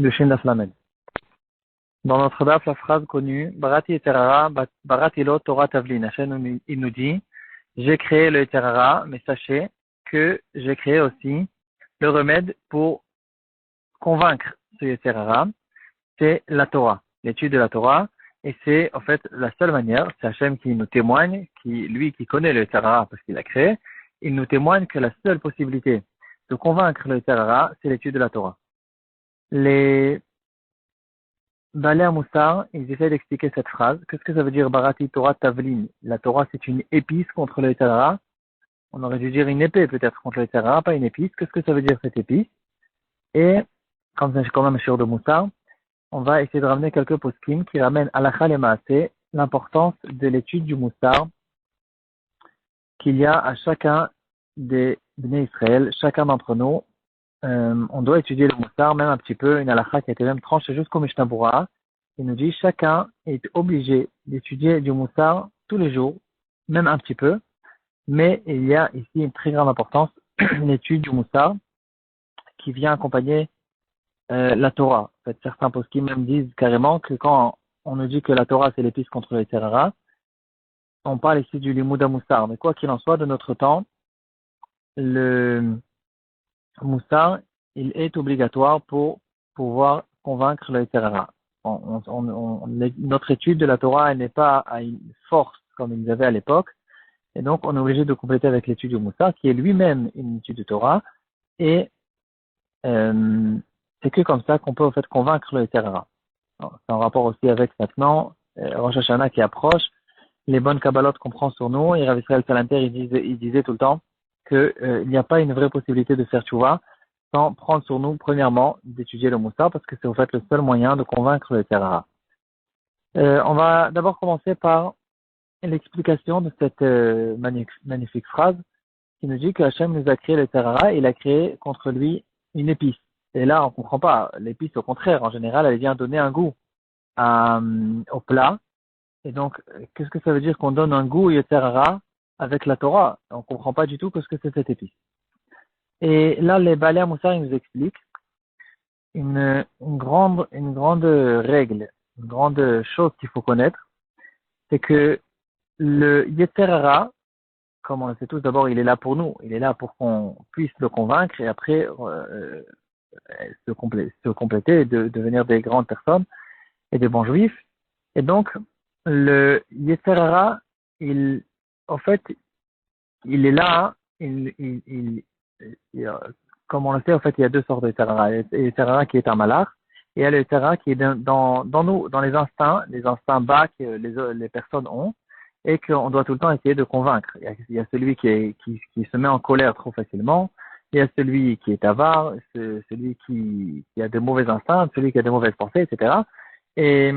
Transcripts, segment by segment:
le Shin Daf Lamed. Dans notre daf, la phrase connue, Barati Eterara, Barati lo Torah Tavlin. Hachem, il nous dit, j'ai créé le Eterara, mais sachez que j'ai créé aussi le remède pour convaincre ce Eterara, c'est la Torah, l'étude de la Torah, et c'est en fait la seule manière, c'est Hachem qui nous témoigne, lui qui connaît le Eterara parce qu'il l'a créé, il nous témoigne que la seule possibilité de convaincre le Eterara, c'est l'étude de la Torah. Les Balei Moussar, ils essaient d'expliquer cette phrase. Qu'est-ce que ça veut dire Barati Torah Tavlin? La Torah, c'est une épice contre le Eterara. On aurait dû dire une épée peut-être contre le Eterara, pas une épice. Qu'est-ce que ça veut dire cette épice? Et, comme c'est quand même un shiur de Moussar, on va essayer de ramener quelques poskim qui ramènent halakha le maaseh l'importance de l'étude du Moussar qu'il y a à chacun des Bnei Israël, chacun d'entre nous. On doit étudier le Moussar, même un petit peu, une halakha qui a été même tranchée jusqu'au Mishnah Berurah. Il nous dit chacun est obligé d'étudier du Moussar tous les jours, même un petit peu, mais il y a ici une très grande importance, l'étude du Moussar, qui vient accompagner la Torah. En fait, certains poskim même disent carrément que quand on nous dit que la Torah c'est l'épice contre les Terara, on parle ici du Limud Moussar. Mais quoi qu'il en soit, de notre temps, le Moussar, il est obligatoire pour pouvoir convaincre le Terara. Notre étude de la Torah, elle n'est pas à une force comme ils avaient à l'époque, et donc on est obligé de compléter avec l'étude du Moussar, qui est lui-même une étude de Torah, et c'est que comme ça qu'on peut en fait convaincre le Terara. C'est en rapport aussi avec maintenant Rosh Hashanah qui approche, les bonnes kabbalotes qu'on prend sur nous, et Rav Israël Salanter il disait tout le temps que il n'y a pas une vraie possibilité de faire tchouva sans prendre sur nous premièrement d'étudier le Moussar, parce que c'est en fait le seul moyen de convaincre le Terara. On va d'abord commencer par l'explication de cette magnifique phrase qui nous dit que Hachem nous a créé le Terara et il a créé contre lui une épice. Et là, on comprend pas. L'épice, au contraire, en général, elle vient donner un goût au plat. Et donc, qu'est-ce que ça veut dire qu'on donne un goût au Terara avec la Torah? On comprend pas du tout ce que c'est cette épice. Et là, les Balei Moussar, ils nous expliquent une grande règle, une grande chose qu'il faut connaître, c'est que le Yeterara, comme on le sait tous, d'abord, il est là pour nous. Il est là pour qu'on puisse le convaincre et après se compléter et devenir des grandes personnes et des bons juifs. Et donc, le Yeterara, en fait, il est là. Comme on le sait, en fait, il y a deux sortes de Yeterara. Il y a le Yeterara qui est un malach et il y a le Yeterara qui est dans nous, dans les instincts bas que les personnes ont, et qu'on doit tout le temps essayer de convaincre. Il y a celui qui se met en colère trop facilement, il y a celui qui est avare, celui qui a de mauvais instincts, celui qui a de mauvaises pensées, etc. Et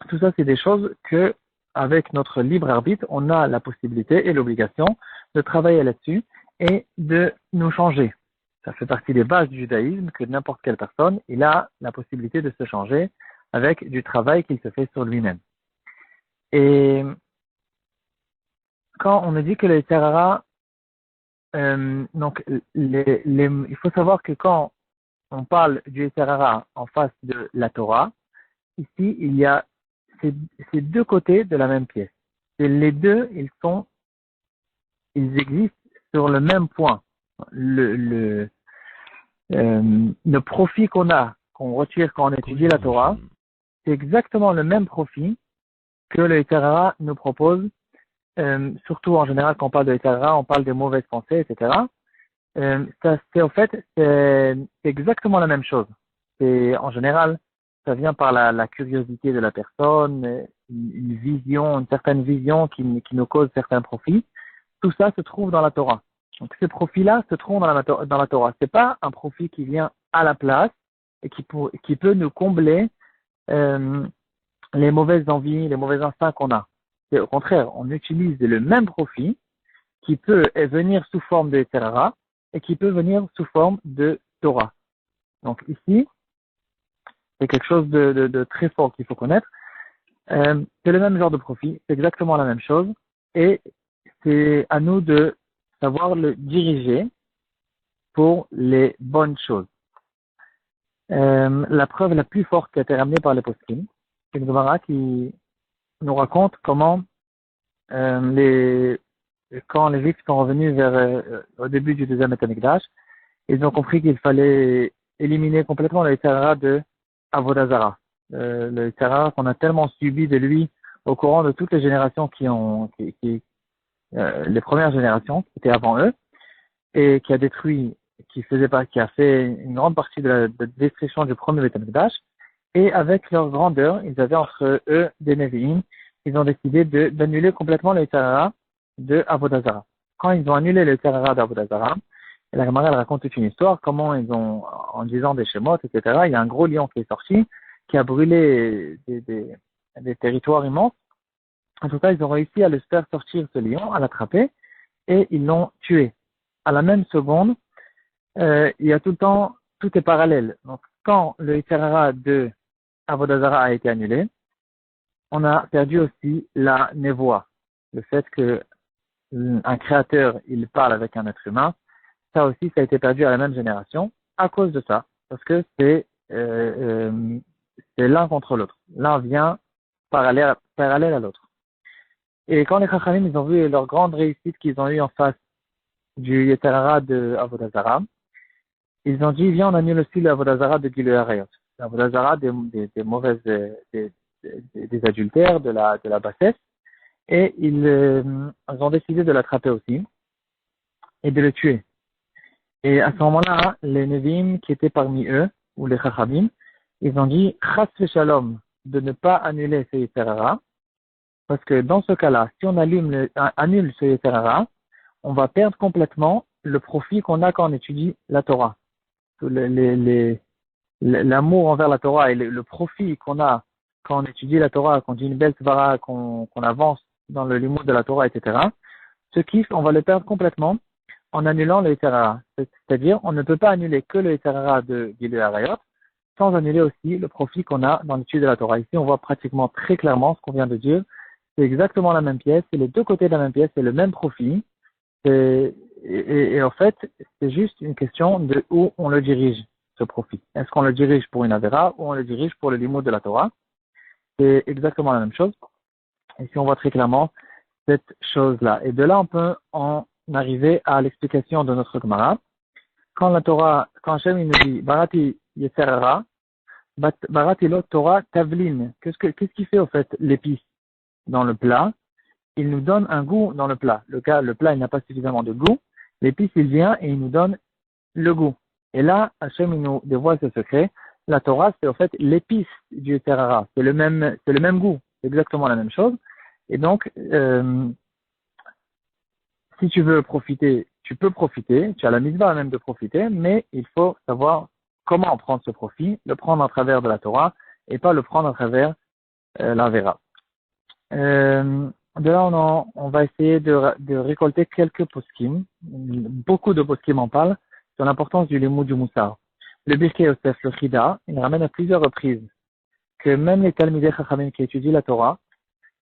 tout ça, c'est des choses que, avec notre libre arbitre, on a la possibilité et l'obligation de travailler là-dessus et de nous changer. Ça fait partie des bases du judaïsme que n'importe quelle personne, il a la possibilité de se changer avec du travail qu'il se fait sur lui-même. Et quand on nous dit que le Terara, donc il faut savoir que quand on parle du Terara en face de la Torah, ici il y a ces deux côtés de la même pièce. Et les deux, ils existent sur le même point. Le profit qu'on retire quand on étudie la Torah, c'est exactement le même profit que le Terara nous propose. Surtout en général quand on parle de Terara, on parle des mauvaises pensées, etc. C'est exactement la même chose. C'est en général, ça vient par la curiosité de la personne, une certaine vision qui nous cause certains profits. Tout ça se trouve dans la Torah. Donc ces profits-là se trouvent dans la Torah. C'est pas un profit qui vient à la place et qui peut nous combler les mauvaises envies, les mauvais instincts qu'on a. C'est au contraire, on utilise le même profit qui peut venir sous forme de Terara et qui peut venir sous forme de Torah. Donc ici, c'est quelque chose de très fort qu'il faut connaître. C'est le même genre de profit, c'est exactement la même chose, et c'est à nous de savoir le diriger pour les bonnes choses. La preuve la plus forte qui a été ramenée par les poskim, c'est une Gemara qui nous raconte comment quand les Juifs sont revenus au début du deuxième Beth Amikdash, ils ont compris qu'il fallait éliminer complètement le Yitzhara de Avodah Zarah. Le Yitzhara qu'on a tellement subi de lui au courant de toutes les générations les premières générations qui étaient avant eux, et qui a détruit, qui a fait une grande partie de la destruction du premier Beth Amikdash. Et avec leur grandeur, ils avaient entre eux des Nevi'im, ils ont décidé d'annuler complètement le Yitzhara de Avodah Zarah. Quand ils ont annulé le Yitzhara d'Avodah Zarah, la Gemara elle raconte toute une histoire, comment ils ont, en disant des Shemot, etc., il y a un gros lion qui est sorti, qui a brûlé des territoires immenses. En tout cas, ils ont réussi à le faire sortir, ce lion, à l'attraper, et ils l'ont tué. À la même seconde, il y a tout le temps, tout est parallèle. Donc, quand le Yitzhara de Avodah Zarah a été annulé, on a perdu aussi la névoie. Le fait que un créateur, il parle avec un être humain, ça aussi, ça a été perdu à la même génération à cause de ça. Parce que c'est l'un contre l'autre. L'un vient parallèle à l'autre. Et quand les Chachamim, ils ont vu leur grande réussite qu'ils ont eue en face du Yeterara de Avodah Zarah, ils ont dit, viens, on annule aussi l'Avodah Zarah de Gilui Arayot. L'Avodah Zarah des mauvaises, des adultères, de la bassesse. Et ils ont décidé de l'attraper aussi et de le tuer. Et à ce moment-là, les Nevi'im qui étaient parmi eux, ou les Chachamim, ils ont dit, Chas Shalom, de ne pas annuler ce Yeterara, parce que dans ce cas-là, si on annule ce Yeterara, on va perdre complètement le profit qu'on a quand on étudie la Torah. L'amour envers la Torah et le profit qu'on a quand on étudie la Torah, qu'on dit une belle svara, qu'on avance dans le limoud de la Torah, etc. Ce kiff, on va le perdre complètement en annulant le Yitzhara. C'est-à-dire, on ne peut pas annuler que le Yitzhara de Gilui Arayot, sans annuler aussi le profit qu'on a dans l'étude de la Torah. Ici, on voit pratiquement très clairement ce qu'on vient de dire. C'est exactement la même pièce, c'est les deux côtés de la même pièce, c'est le même profit. Et en fait, c'est juste une question de où on le dirige, ce profit. Est-ce qu'on le dirige pour une avéra ou on le dirige pour le limoud de la Torah? C'est exactement la même chose. Ici, on voit très clairement cette chose-là. Et de là, on peut en arriver à l'explication de notre Gemara. Quand la Torah, quand Hachem il nous dit Barati Yetzerara, Barati lo Torah Tavlin, qu'est-ce qui fait au fait l'épice dans le plat? Il nous donne un goût dans le plat. Le plat il n'a pas suffisamment de goût. L'épice il vient et il nous donne le goût. Et là, Hachem il nous dévoile ce secret. La Torah c'est au fait l'épice du Yetzerara. C'est le même goût. C'est exactement la même chose. Et donc, si tu veux profiter, tu peux profiter, tu as la mitzvah même de profiter, mais il faut savoir comment prendre ce profit, le prendre à travers de la Torah et pas le prendre à travers la Vera. De là, on va essayer de récolter quelques poskim. Beaucoup de poskim en parlent sur l'importance du limoud du Moussar. Le Birkei Yosef, le Chida, il ramène à plusieurs reprises que même les Talmidei Chachamim qui étudient la Torah,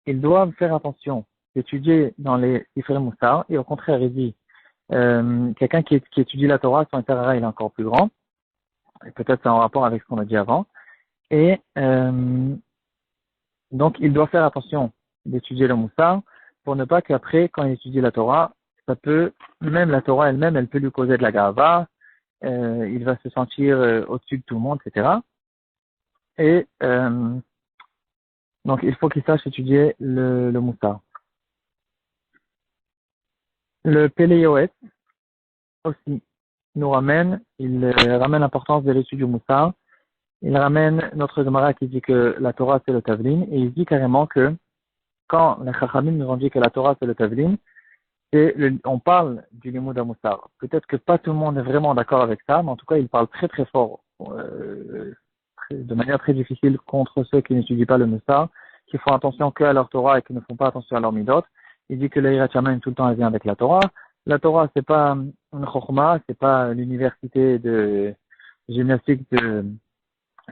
ils doivent faire attention d'étudier dans les Sifrei Moussar, et au contraire, il dit, quelqu'un qui étudie la Torah, son intérêt il est encore plus grand, et peut-être c'est en rapport avec ce qu'on a dit avant, et donc il doit faire attention d'étudier le Moussar, pour ne pas qu'après, quand il étudie la Torah, même la Torah elle-même, elle peut lui causer de la gava, il va se sentir au-dessus de tout le monde, etc. Et donc il faut qu'il sache étudier le Moussar. Le Péléoès aussi nous ramène, il ramène l'importance de l'étude du Moussar. Il ramène notre Gemara qui dit que la Torah c'est le Tavlin, et il dit carrément que quand les Chachamim nous ont dit que la Torah c'est le Tavlin, on parle du limoud Moussar. Peut-être que pas tout le monde est vraiment d'accord avec ça, mais en tout cas il parle très très fort, de manière très difficile contre ceux qui n'étudient pas le Moussar, qui font attention qu'à leur Torah et qui ne font pas attention à leur midot. Il dit que l'Eirat Shamayim tout le temps elle vient avec la Torah. La Torah c'est pas une chokhma, c'est pas l'université de gymnastique de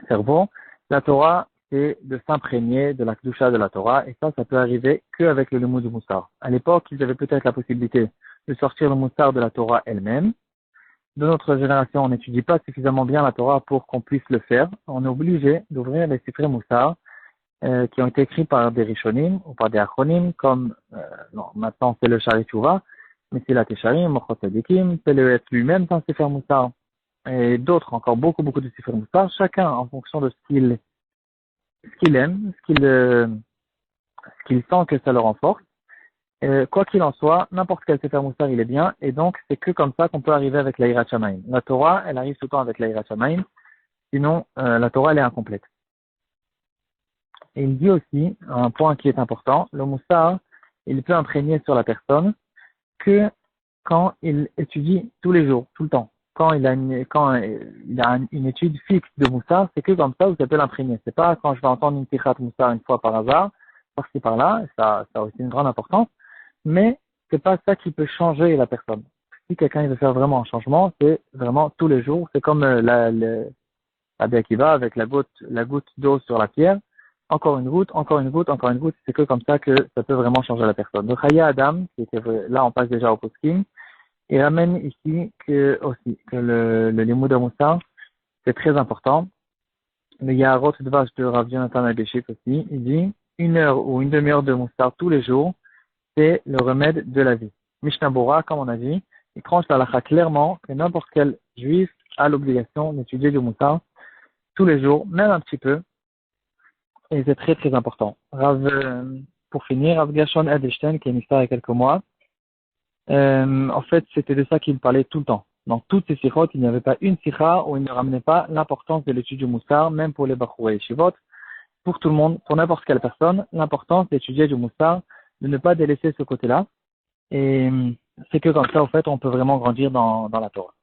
cerveau. La Torah c'est de s'imprégner de la Kedusha de la Torah, et ça peut arriver qu'avec le limoud du Moussar. À l'époque, ils avaient peut-être la possibilité de sortir le Moussar de la Torah elle-même, de notre génération, on n'étudie pas suffisamment bien la Torah pour qu'on puisse le faire, on est obligé d'ouvrir les Sifrei Moussar qui ont été écrits par des Rishonim ou par des Achronim, comme non, maintenant c'est le Shari Tshuva, mais c'est la Tesharim, Mochot Tzadikim, c'est le lui-même dans Sefer Moussar, et d'autres encore, beaucoup de Sifrei Moussar, chacun en fonction de ce qu'il aime, ce qu'il sent que ça le renforce. Quoi qu'il en soit, n'importe quel Sefer Moussar, il est bien, et donc c'est que comme ça qu'on peut arriver avec la Yirat Shamayim. La Torah, elle arrive tout le temps avec la Yirat Shamayim, sinon la Torah, elle est incomplète. Et il dit aussi, un point qui est important, le Moussar, il peut imprégner sur la personne que quand il étudie tous les jours, tout le temps. Quand il a une étude fixe de Moussar, c'est que comme ça où ça peut l'imprégner. C'est pas quand je vais entendre une Tichat Moussar une fois par hasard, par-ci par-là, ça a aussi une grande importance, mais c'est pas ça qui peut changer la personne. Si quelqu'un il veut faire vraiment un changement, c'est vraiment tous les jours. C'est comme la qui va avec la goutte d'eau sur la pierre. Encore une goutte, c'est que comme ça que ça peut vraiment changer la personne. Donc, Chaya Adam, qui était là, on passe déjà au poskim, il ramène ici que le limoud de Moussar, c'est très important. Le Yaharot de vache de Rav Yonatan Abeshik aussi, il dit, 1 heure ou une demi-heure de Moussar tous les jours, c'est le remède de la vie. Mishnah Bora, comme on a dit, il tranche la halakha clairement que n'importe quel juif a l'obligation d'étudier du Moussar tous les jours, même un petit peu, et c'est très très important. Pour finir, Rav Gershon Edelstein, qui est une histoire il y a quelques mois, en fait, c'était de ça qu'il parlait tout le temps. Dans toutes ces sikhot, il n'y avait pas une sikha où il ne ramenait pas l'importance de l'étude du Moussar, même pour les Bachoué et Shivot, pour tout le monde, pour n'importe quelle personne, l'importance d'étudier du Moussar, de ne pas délaisser ce côté-là. Et c'est que comme ça, en fait, on peut vraiment grandir dans la Torah.